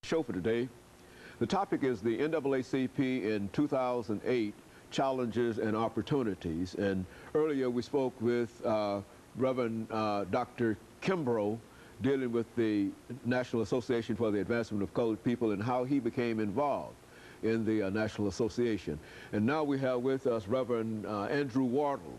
Show for today. The topic is the NAACP in 2008 challenges and opportunities. And earlier we spoke with Reverend Dr. Kimbrough dealing with the National Association for the Advancement of Colored People and how he became involved in the National Association. And now we have with us Reverend Andrew Wardle,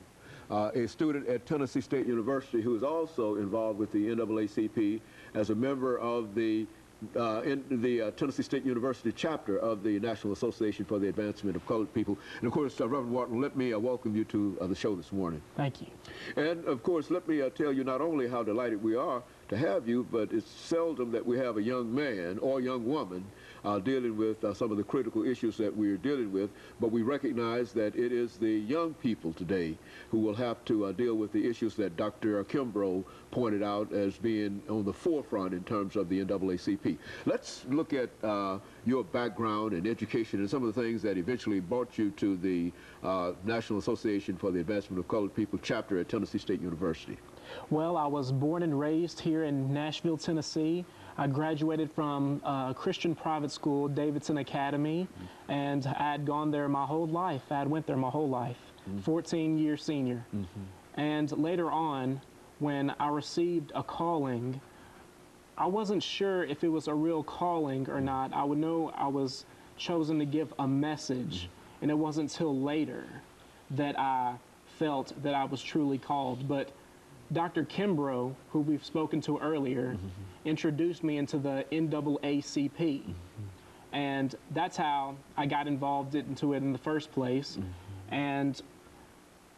a student at Tennessee State University who is also involved with the NAACP as a member of the Tennessee State University chapter of the National Association for the Advancement of Colored People. And of course, Reverend Wharton, let me welcome you to the show this morning. Thank you. And of course, let me tell you not only how delighted we are to have you, but it's seldom that we have a young man or young woman dealing with some of the critical issues that we're dealing with, but we recognize that it is the young people today who will have to deal with the issues that Dr. Kimbrough pointed out as being on the forefront in terms of the NAACP. Let's look at your background and education and some of the things that eventually brought you to the National Association for the Advancement of Colored People chapter at Tennessee State University. Well, I was born and raised here in Nashville, Tennessee. I graduated from Christian private school, Davidson Academy, and I had gone there my whole life. I had went there my whole life, 14-year senior. And later on, when I received a calling, I wasn't sure if it was a real calling or not. I would know I was chosen to give a message, and it wasn't until later that I felt that I was truly called. But Dr. Kimbrough, who we've spoken to earlier, introduced me into the NAACP. And that's how I got involved into it in the first place. And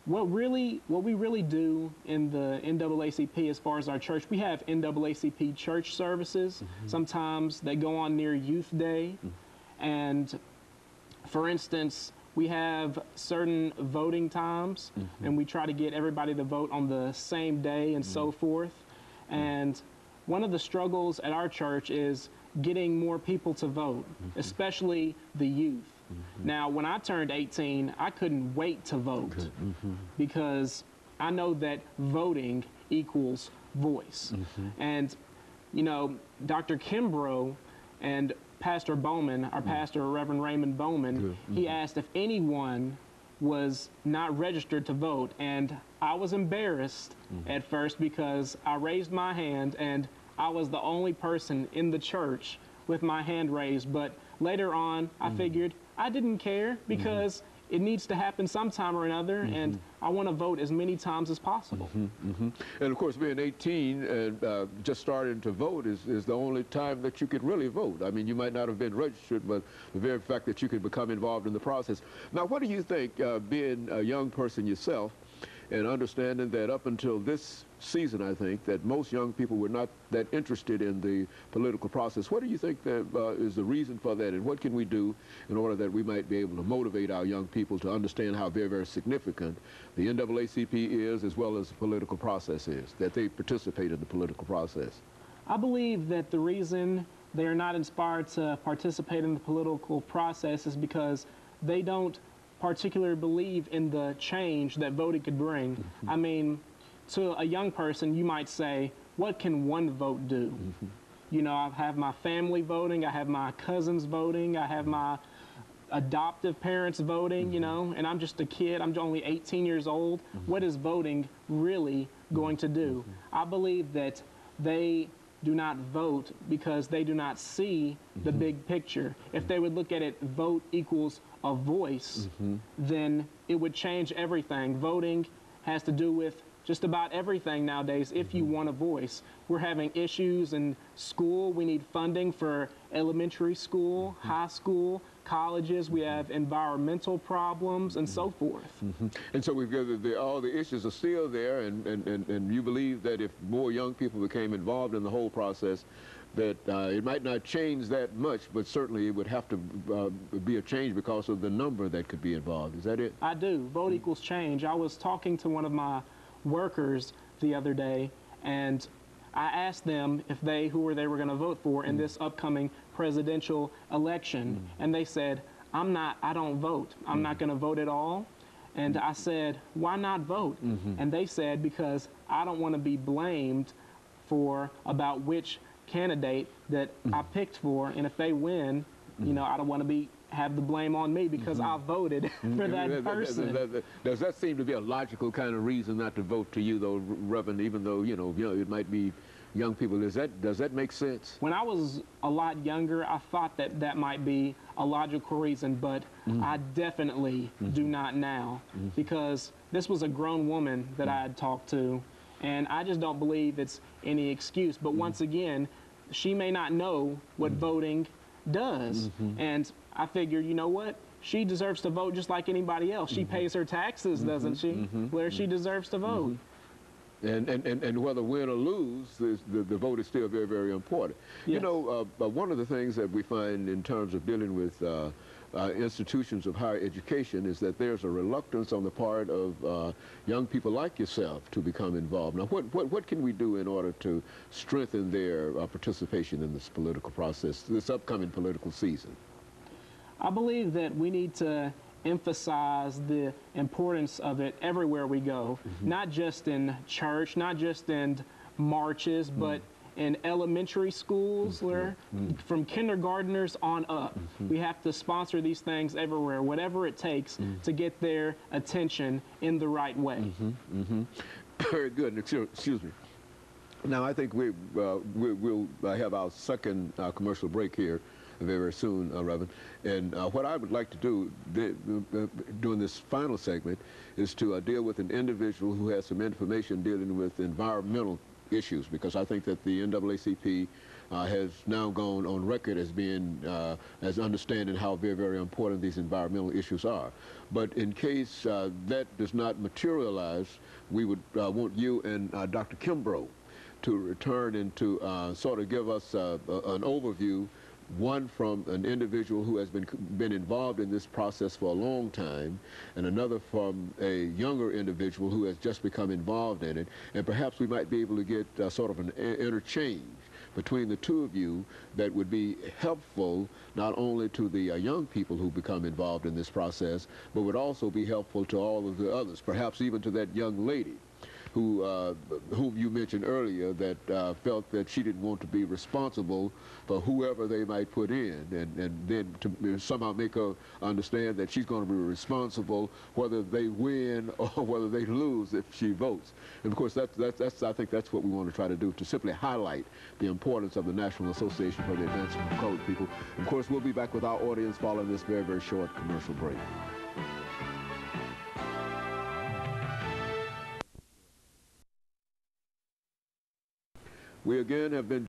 what we really do in the NAACP as far as our church, we have NAACP church services. Sometimes they go on near Youth Day. And for instance, we have certain voting times, and we try to get everybody to vote on the same day and so forth. And one of the struggles at our church is getting more people to vote, especially the youth. Now, when I turned 18, I couldn't wait to vote because I know that voting equals voice. And, you know, Dr. Kimbrough and Pastor Bowman, our pastor, Reverend Raymond Bowman, he asked if anyone was not registered to vote. And I was embarrassed at first because I raised my hand and I was the only person in the church with my hand raised. But later on, I figured I didn't care because it needs to happen sometime or another, and I want to vote as many times as possible. And of course, being 18 and just starting to vote is the only time that you could really vote. I mean, you might not have been registered, but the very fact that you could become involved in the process. Now, what do you think, being a young person yourself, and understanding that up until this season, I think, that most young people were not that interested in the political process. What do you think that is the reason for that, and what can we do in order that we might be able to motivate our young people to understand how very, very significant the NAACP is, as well as the political process is, that they participate in the political process? I believe that the reason they are not inspired to participate in the political process is because they don't particularly believe in the change that voting could bring. I mean, to a young person, you might say, what can one vote do? You know, I have my family voting, I have my cousins voting, I have my adoptive parents voting, you know, and I'm just a kid, I'm only 18 years old. What is voting really going to do? I believe that they do not vote because they do not see the big picture. If they would look at it, vote equals a voice, then it would change everything. Voting has to do with just about everything nowadays if you want a voice. We're having issues in school. We need funding for elementary school, high school, colleges. We have environmental problems and so forth. And so we've got all the issues are still there, and you believe that if more young people became involved in the whole process, that it might not change that much, but certainly it would have to be a change because of the number that could be involved. Is that it? I do. Vote equals change. I was talking to one of my workers the other day, and I asked them if who they were going to vote for in this upcoming presidential election, and they said, I don't vote. I'm not going to vote at all. And I said, why not vote? And they said, because I don't want to be blamed about which candidate that I picked for, and if they win, you know, I don't want to have the blame on me because I voted for that person. Does that seem to be a logical kind of reason not to vote to you, though, Reverend, even though, you know, it might be young people? Does that make sense? When I was a lot younger, I thought that might be a logical reason, but I definitely do not now, because this was a grown woman that I had talked to, and I just don't believe it's any excuse. But once again, she may not know what voting does, and I figured, you know what? She deserves to vote just like anybody else. She pays her taxes, doesn't she? Where she deserves to vote. And whether win or lose, the vote is still very, very important. Yes. You know, one of the things that we find in terms of dealing with institutions of higher education is that there's a reluctance on the part of young people like yourself to become involved. Now, what can we do in order to strengthen their participation in this political process, this upcoming political season? I believe that we need to emphasize the importance of it everywhere we go, not just in church, not just in marches, but in elementary schools, where from kindergartners on up. We have to sponsor these things everywhere, whatever it takes to get their attention in the right way. Very good. Excuse me. Now, I think we'll have our second commercial break here very soon, Reverend. And what I would like to do during this final segment is to deal with an individual who has some information dealing with environmental issues, because I think that the NAACP has now gone on record as being, as understanding how very, very important these environmental issues are. But in case that does not materialize, we would want you and Dr. Kimbrough to return and to sort of give us an overview, one from an individual who has been involved in this process for a long time, and another from a younger individual who has just become involved in it. And perhaps we might be able to get sort of an interchange between the two of you that would be helpful not only to the young people who become involved in this process, but would also be helpful to all of the others, perhaps even to that young lady whom you mentioned earlier, that felt that she didn't want to be responsible for whoever they might put in, and then to somehow make her understand that she's going to be responsible whether they win or whether they lose if she votes. And of course, I think that's what we want to try to do, to simply highlight the importance of the National Association for the Advancement of Colored People. Of course, we'll be back with our audience following this very, very short commercial break. We again have been